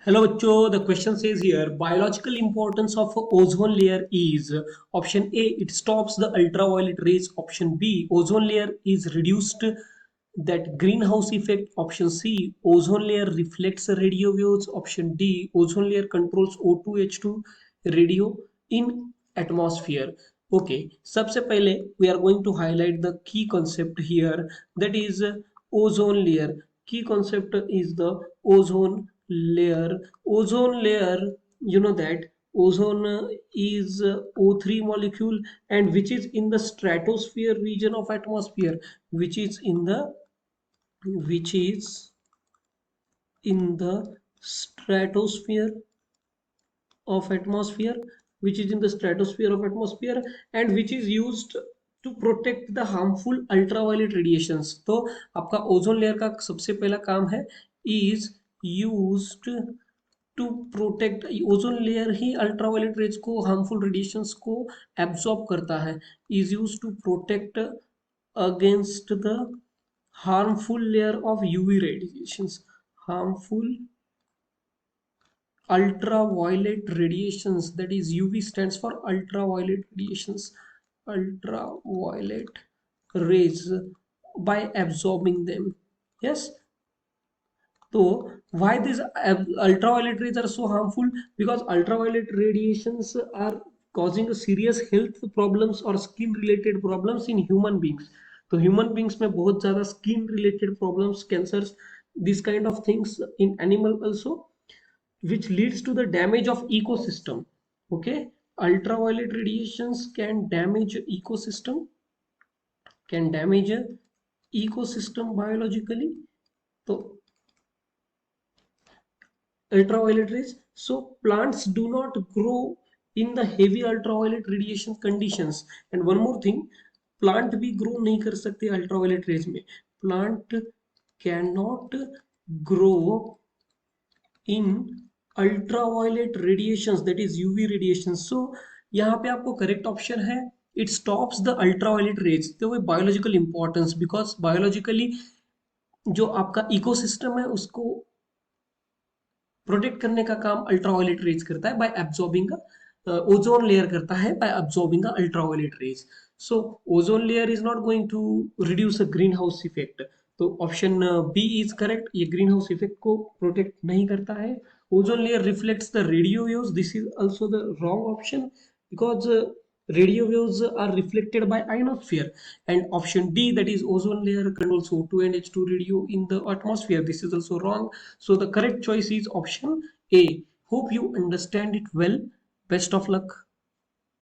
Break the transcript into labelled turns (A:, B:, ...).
A: Hello बच्चों, the question says here biological importance of ozone layer is option A, it stops the ultraviolet rays. Option B, ozone layer is reduced that greenhouse effect. Option C, ozone layer reflects radio waves. Option D, ozone layer controls O2H2 radio in atmosphere. Okay, सबसे पहले we are going to highlight the key concept here, that is ozone layer. Key concept is the ozone layer. Ozone layer, you know that ozone is O3 molecule, and which is in the stratosphere region of atmosphere, which is in the which is in the stratosphere of atmosphere, which is in the stratosphere of atmosphere, and which is used to protect the harmful ultraviolet radiations. तो आपका ozone layer का सबसे पहला काम है is used to protect. Ozone layer he ultraviolet rays को, harmful radiations को absorb करता है. is used to protect against the harmful layer of UV radiations. Harmful ultraviolet radiations, that is UV stands for ultraviolet radiations. Ultraviolet rays, by absorbing them. Yes. So why these ultraviolet rays are so harmful? Because ultraviolet radiations are causing serious health problems or skin related problems in human beings. तो human beings में बहुत ज़्यादा skin related problems, cancers, this kind of things in animal also, which leads to the damage of ecosystem. Okay, ultraviolet radiations can damage ecosystem, can damage ecosystem biologically. So ultraviolet rays, so plants do not grow in the heavy ultraviolet radiation conditions. And one more thing, plant भी grow नहीं कर सकते ultraviolet rays में. Plant cannot grow in ultraviolet radiations, that is UV radiations. So यहाँ पे आपको correct option है, it stops the ultraviolet rays. तो वो बायोलॉजिकल इंपॉर्टेंस, बिकॉज बायोलॉजिकली जो आपका इकोसिस्टम है उसको प्रोटेक्ट करने का काम अल्ट्रावायलेट रेज करता है बाय एब्जॉर्बिंग, ओजोन लेयर करता है by absorbing ultraviolet rays. So ozone layer is not going to reduce a greenhouse effect. तो ऑप्शन बी इज करेक्ट, ये ग्रीन हाउस इफेक्ट को प्रोटेक्ट नहीं करता है. Ozone layer reflects the radio waves, this is also the wrong option, because radio waves are reflected by ionosphere. And option D, that is ozone layer controls O2 and H2 radio in the atmosphere, this is also wrong. So the correct choice is option A. Hope you understand it well. Best of luck.